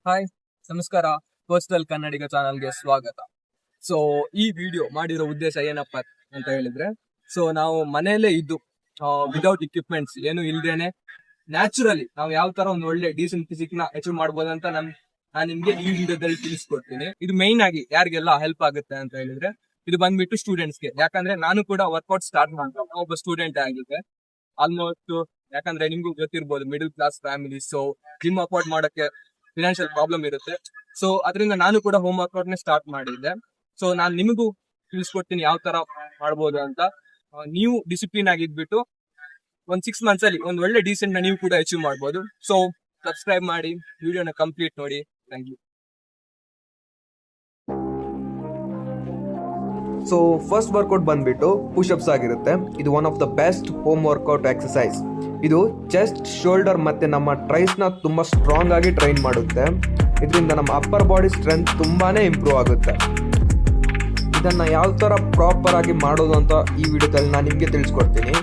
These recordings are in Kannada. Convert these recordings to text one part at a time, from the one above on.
ಹಾಯ್, ನಮಸ್ಕಾರ. ಪರ್ಸನಲ್ ಕನ್ನಡಿಗ ಚಾನಲ್ಗೆ ಸ್ವಾಗತ. ಸೊ ಈ ವಿಡಿಯೋ ಮಾಡಿರೋ ಉದ್ದೇಶ ಏನಪ್ಪ ಅಂತ ಹೇಳಿದ್ರೆ, ಸೊ ನಾವು ಮನೆಯಲ್ಲೇ ಇದ್ದು ವಿದೌಟ್ ಇಕ್ವಿಪ್ಮೆಂಟ್ಸ್ ಏನು ಇಲ್ದೇನೆ ನ್ಯಾಚುರಲಿ ನಾವು ಯಾವ ತರ ಒಂದು ಒಳ್ಳೆ ಡೀಸೆಂಟ್ ಫಿಸಿಕ್ ನ ಅಚೀವ್ ಮಾಡ್ಬೋದು ಅಂತ ನಾನು ನಿಮ್ಗೆ ಈ ವಿಡಿಯೋದಲ್ಲಿ ತಿಳಿಸ್ಕೊಡ್ತೀನಿ. ಇದು ಮೈನ್ ಆಗಿ ಯಾರಿಗೆಲ್ಲ ಹೆಲ್ಪ್ ಆಗುತ್ತೆ ಅಂತ ಹೇಳಿದ್ರೆ, ಇದು ಬಂದ್ಬಿಟ್ಟು ಸ್ಟೂಡೆಂಟ್ಸ್ಗೆ. ಯಾಕಂದ್ರೆ ನಾನು ಕೂಡ ವರ್ಕೌಟ್ ಸ್ಟಾರ್ಟ್ ಮಾಡ್ತಾ ಒಬ್ಬ ಸ್ಟೂಡೆಂಟ್ ಆಗಿದೆ. ಆಲ್ಮೋಸ್ಟ್ ಯಾಕಂದ್ರೆ ನಿಮ್ಗೂ ಗೊತ್ತಿರ್ಬೋದು, middle class family, so gym afford ಮಾಡಕ್ಕೆ ಫಿನಾನ್ಷಿಯಲ್ ಪ್ರಾಬ್ಲಮ್ ಇರುತ್ತೆ. ಸೊ ಅದರಿಂದ ನಾನು ಕೂಡ ಹೋಮ್ ವರ್ಕೌಟ್ ನೇ ಸ್ಟಾರ್ಟ್ ಮಾಡಿದ್ದೆ. ಸೊ ನಾನು ನಿಮಗೂ ತಿಳಿಸ್ಕೊಡ್ತೀನಿ ಯಾವ ತರ ಮಾಡ್ಬೋದು ಅಂತ. ನೀವು ಡಿಸಿಪ್ಲಿನ್ ಆಗಿದ್ಬಿಟ್ಟು ಒಂದ್ 6 months ಅಲ್ಲಿ ಒಂದ್ ಒಳ್ಳೆ ಡೀಸೆಂಟ್ ನ ನೀವು ಕೂಡ ಅಚೀವ್ ಮಾಡ್ಬೋದು. ಸೊ ಸಬ್ಸ್ಕ್ರೈಬ್ ಮಾಡಿ, ವಿಡಿಯೋನ ಕಂಪ್ಲೀಟ್ ನೋಡಿ. Thank you. So first workout ಬಂದ್ಬಿಟ್ಟು ಪುಷಪ್ಸ್ ಆಗಿರುತ್ತೆ. ಇದು one of the best home workout exercise. ಇದು ಚೆಸ್ಟ್, ಶೋಲ್ಡರ್ ಮತ್ತೆ ನಮ್ಮ ಟ್ರೈಸ್ ನ ತುಂಬಾ ಸ್ಟ್ರಾಂಗ್ ಆಗಿ ಟ್ರೈನ್ ಮಾಡುತ್ತೆ. ಇದರಿಂದ ನಮ್ಮ ಅಪ್ಪರ್ ಬಾಡಿ ಸ್ಟ್ರೆಂತ್ ತುಂಬಾನೇ ಇಂಪ್ರೂವ್ ಆಗುತ್ತೆ. ಇದನ್ನ ಯಾವ ತರ ಪ್ರಾಪರ್ ಆಗಿ ಮಾಡೋದು ಅಂತ ಈ ವಿಡಿಯೋದಲ್ಲಿ ನಾನು ನಿಮ್ಗೆ ತಿಳಿಸ್ಕೊಡ್ತೀನಿ.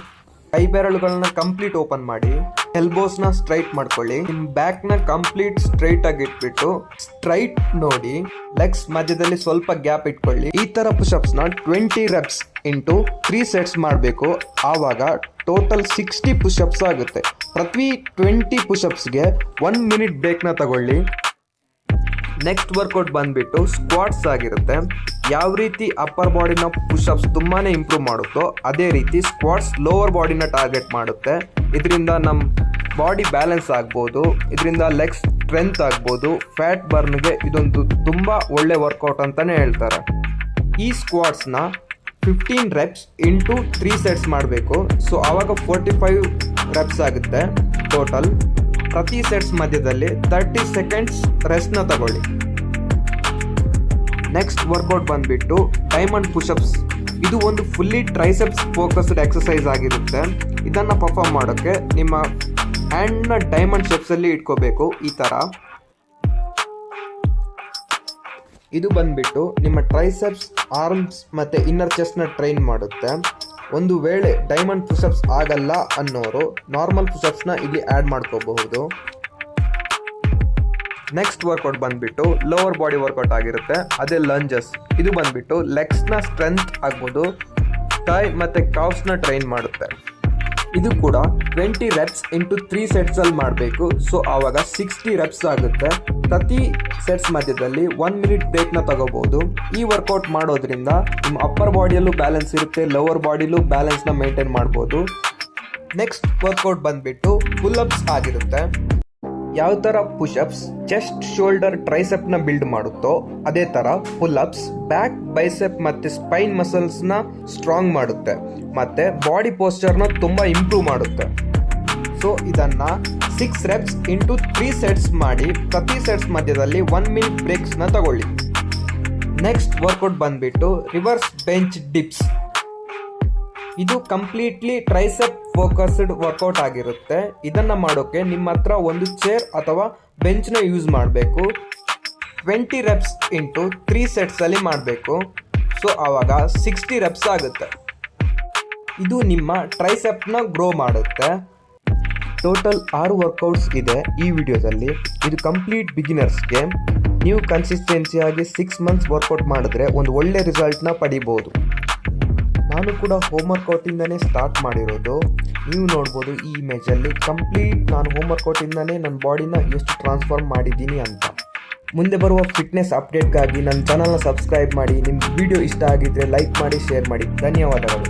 ಕೈ ಬೆರಳುಗಳನ್ನ ಕಂಪ್ಲೀಟ್ ಓಪನ್ ಮಾಡಿ, ಎಲ್ಬೋಸ್ ನ ಸ್ಟ್ರೈಟ್ ಮಾಡ್ಕೊಳ್ಳಿ. ನಿಮ್ ಬ್ಯಾಕ್ ನ ಕಂಪ್ಲೀಟ್ ಸ್ಟ್ರೈಟ್ ಆಗಿ ಇಟ್ಬಿಟ್ಟು ಸ್ಟ್ರೈಟ್ ನೋಡಿ, ಲೆಗ್ಸ್ ಮಧ್ಯದಲ್ಲಿ ಸ್ವಲ್ಪ ಗ್ಯಾಪ್ ಇಟ್ಕೊಳ್ಳಿ. ಈ ತರ ಪುಷಪ್ಸ್ ನ 20 reps ಇಂಟು 3 sets ಮಾಡಬೇಕು. ಆವಾಗ ಟೋಟಲ್ 60 ಪುಷಪ್ಸ್ ಆಗುತ್ತೆ. ಪ್ರತಿ 20 ಪುಷಪ್ಸ್ಗೆ 1 minute ಬ್ರೇಕ್ ನ ತಗೊಳ್ಳಿ. ನೆಕ್ಸ್ಟ್ ವರ್ಕೌಟ್ ಬಂದ್ಬಿಟ್ಟು ಸ್ಕ್ವಾಟ್ಸ್ ಆಗಿರುತ್ತೆ. ಯಾವ ರೀತಿ ಅಪ್ಪರ್ ಬಾಡಿನ ಪುಷಪ್ಸ್ ತುಂಬಾನೇ ಇಂಪ್ರೂವ್ ಮಾಡುತ್ತೋ ಅದೇ ರೀತಿ ಸ್ಕ್ವಾಟ್ಸ್ ಲೋವರ್ ಬಾಡಿನ ಟಾರ್ಗೆಟ್ ಮಾಡುತ್ತೆ. ಇದರಿಂದ ನಮ್ಮ ಬಾಡಿ ಬ್ಯಾಲೆನ್ಸ್ ಆಗ್ಬೋದು, ಇದರಿಂದ ಲೆಗ್ ಸ್ಟ್ರೆಂತ್ ಆಗ್ಬೋದು. ಫ್ಯಾಟ್ ಬರ್ನ್ಗೆ ಇದೊಂದು ತುಂಬಾ ಒಳ್ಳೆ ವರ್ಕೌಟ್ ಅಂತಾನೆ ಹೇಳ್ತಾರೆ. ಈ ಸ್ಕ್ವಾಟ್ಸ್ನ 15 reps ಇಂಟು 3 sets ಮಾಡಬೇಕು. ಸೊ ಆವಾಗ 45 reps ಆಗುತ್ತೆ ಟೋಟಲ್. ಪ್ರತಿ ಸೆಟ್ಸ್ ಮಧ್ಯದಲ್ಲಿ 30 seconds ರೆಸ್ಟ್ನ ತಗೊಳ್ಳಿ. ನೆಕ್ಸ್ಟ್ ವರ್ಕೌಟ್ ಬಂದ್ಬಿಟ್ಟು ಡೈಮಂಡ್ ಪುಷಪ್ಸ್. ಇದು ಒಂದು ಫುಲ್ಲಿ ಟ್ರೈಸೆಪ್ಸ್ ಫೋಕಸ್ಡ್ ಎಕ್ಸಸೈಸ್ ಆಗಿರುತ್ತೆ. ಇದನ್ನ ಪರ್ಫಾರ್ಮ್ ಮಾಡೋಕ್ಕೆ ನಿಮ್ಮ ಹ್ಯಾಂಡ್ನ ಡೈಮಂಡ್ ಶೇಪ್ಸ್ ಅಲ್ಲಿ ಇಟ್ಕೋಬೇಕು. ಈ ತರ ಇದು ಬಂದ್ಬಿಟ್ಟು ನಿಮ್ಮ ಟ್ರೈಸೆಪ್ಸ್, ಆರ್ಮ್ಸ್ ಮತ್ತೆ ಇನ್ನರ್ ಚೆಸ್ಟ್ ನ ಟ್ರೈನ್ ಮಾಡುತ್ತೆ. ಒಂದು ವೇಳೆ ಡೈಮಂಡ್ ಪುಷಪ್ಸ್ ಆಗಲ್ಲ ಅನ್ನೋರು ನಾರ್ಮಲ್ ಪುಷಪ್ಸ್ ನ ಇಲ್ಲಿ ಆಡ್ ಮಾಡ್ಕೋಬಹುದು. ನೆಕ್ಸ್ಟ್ ವರ್ಕೌಟ್ ಬಂದ್ಬಿಟ್ಟು ಲೋವರ್ ಬಾಡಿ ವರ್ಕೌಟ್ ಆಗಿರುತ್ತೆ. ಅದೇ ಲಂಜಸ್. ಇದು ಬಂದ್ಬಿಟ್ಟು ಲೆಗ್ಸ್ ನ ಸ್ಟ್ರೆಂತ್ ಆಗ್ಬೋದು, ಥೈ ಮತ್ತೆ ಕಾಫ್ಸ್ ನ ಟ್ರೈನ್ ಮಾಡುತ್ತೆ. ಇದು ಕೂಡ 20 reps ಇಂಟು 3 sets ಅಲ್ಲಿ ಮಾಡಬೇಕು. ಸೊ ಆವಾಗ 60 reps ಆಗುತ್ತೆ. ಪ್ರತಿ ಸೆಟ್ಸ್ ಮಧ್ಯದಲ್ಲಿ 1 minute ಬ್ರೇಕ್ನ ತಗೋಬಹುದು. ಈ ವರ್ಕೌಟ್ ಮಾಡೋದ್ರಿಂದ ನಿಮ್ಮ ಅಪ್ಪರ್ ಬಾಡಿಯಲ್ಲೂ ಬ್ಯಾಲೆನ್ಸ್ ಇರುತ್ತೆ, ಲೋವರ್ ಬಾಡಿಲೂ ಬ್ಯಾಲೆನ್ಸ್ನ ಮೇಂಟೈನ್ ಮಾಡ್ಬೋದು. ನೆಕ್ಸ್ಟ್ ವರ್ಕೌಟ್ ಬಂದ್ಬಿಟ್ಟು ಪುಲ್ಅಪ್ಸ್ ಆಗಿರುತ್ತೆ. ಯಾವ ಥರ ಪುಷಪ್ಸ್ ಚೆಸ್ಟ್, ಶೋಲ್ಡರ್, ಟ್ರೈಸೆಪ್ನ ಬಿಲ್ಡ್ ಮಾಡುತ್ತೋ ಅದೇ ಥರ ಪುಲ್ಅಪ್ಸ್ ಬ್ಯಾಕ್, ಬೈಸೆಪ್ ಮತ್ತು ಸ್ಪೈನ್ ಮಸಲ್ಸ್ನ ಸ್ಟ್ರಾಂಗ್ ಮಾಡುತ್ತೆ ಮತ್ತು ಬಾಡಿ ಪೋಸ್ಚರ್ನ ತುಂಬ ಇಂಪ್ರೂವ್ ಮಾಡುತ್ತೆ. ಸೊ ಇದನ್ನು 6 reps ಇಂಟು 3 sets ಮಾಡಿ ಪ್ರತಿ ಸೆಟ್ಸ್ ಮಧ್ಯದಲ್ಲಿ 1 minute ಬ್ರೇಕ್ಸ್ನ ತಗೊಳ್ಳಿ. ನೆಕ್ಸ್ಟ್ ವರ್ಕೌಟ್ ಬಂದ್ಬಿಟ್ಟು ರಿವರ್ಸ್ ಬೆಂಚ್ ಡಿಪ್ಸ್. ಇದು ಕಂಪ್ಲೀಟ್ಲಿ ಟ್ರೈಸೆಪ್ ಫೋಕಸ್ಡ್ ವರ್ಕೌಟ್ ಆಗಿರುತ್ತೆ. ಇದನ್ನ ಮಾಡೋಕೆ ನಿಮ್ಮ ಹತ್ರ ಒಂದು ಚೇರ್ ಅಥವಾ ಬೆಂಚ್ನ ಯೂಸ್ ಮಾಡಬೇಕು. 20 reps ಇಂಟು 3 sets ಅಲ್ಲಿ ಮಾಡಬೇಕು. ಸೊ ಆವಾಗ 60 reps ಆಗುತ್ತೆ. ಇದು ನಿಮ್ಮ ಟ್ರೈಸೆಪ್ನ ಗ್ರೋ ಮಾಡುತ್ತೆ. ಟೋಟಲ್ 6 ವರ್ಕೌಟ್ಸ್ ಇದೆ ಈ ವಿಡಿಯೋದಲ್ಲಿ. ಇದು ಕಂಪ್ಲೀಟ್ ಬಿಗಿನರ್ಸ್ಗೆ. ನೀವು ಕನ್ಸಿಸ್ಟೆನ್ಸಿಯಾಗಿ 6 months ವರ್ಕೌಟ್ ಮಾಡಿದ್ರೆ ಒಂದು ಒಳ್ಳೆ ರಿಸಲ್ಟ್ನ ಪಡಿಬೋದು. ನಾನು ಕೂಡ ಹೋಮ್ ವರ್ಕೌಟಿಂದನೇ ಸ್ಟಾರ್ಟ್ ಮಾಡಿರೋದು. ನೀವು ನೋಡ್ಬೋದು ಈ ಇಮೇಜಲ್ಲಿ ಕಂಪ್ಲೀಟ್ ನಾನು ಹೋಮ್ ವರ್ಕೌಟಿಂದನೇ ನನ್ನ ಬಾಡಿನ ಎಷ್ಟು ಟ್ರಾನ್ಸ್ಫಾರ್ಮ್ ಮಾಡಿದ್ದೀನಿ ಅಂತ. ಮುಂದೆ ಬರುವ ಫಿಟ್ನೆಸ್ ಅಪ್ಡೇಟ್ಗಾಗಿ ನನ್ನ ಚಾನಲ್ನ ಸಬ್ಸ್ಕ್ರೈಬ್ ಮಾಡಿ. ನಿಮ್ಮ ವಿಡಿಯೋ ಇಷ್ಟ ಆಗಿದ್ದರೆ ಲೈಕ್ ಮಾಡಿ, ಶೇರ್ ಮಾಡಿ. ಧನ್ಯವಾದಗಳು.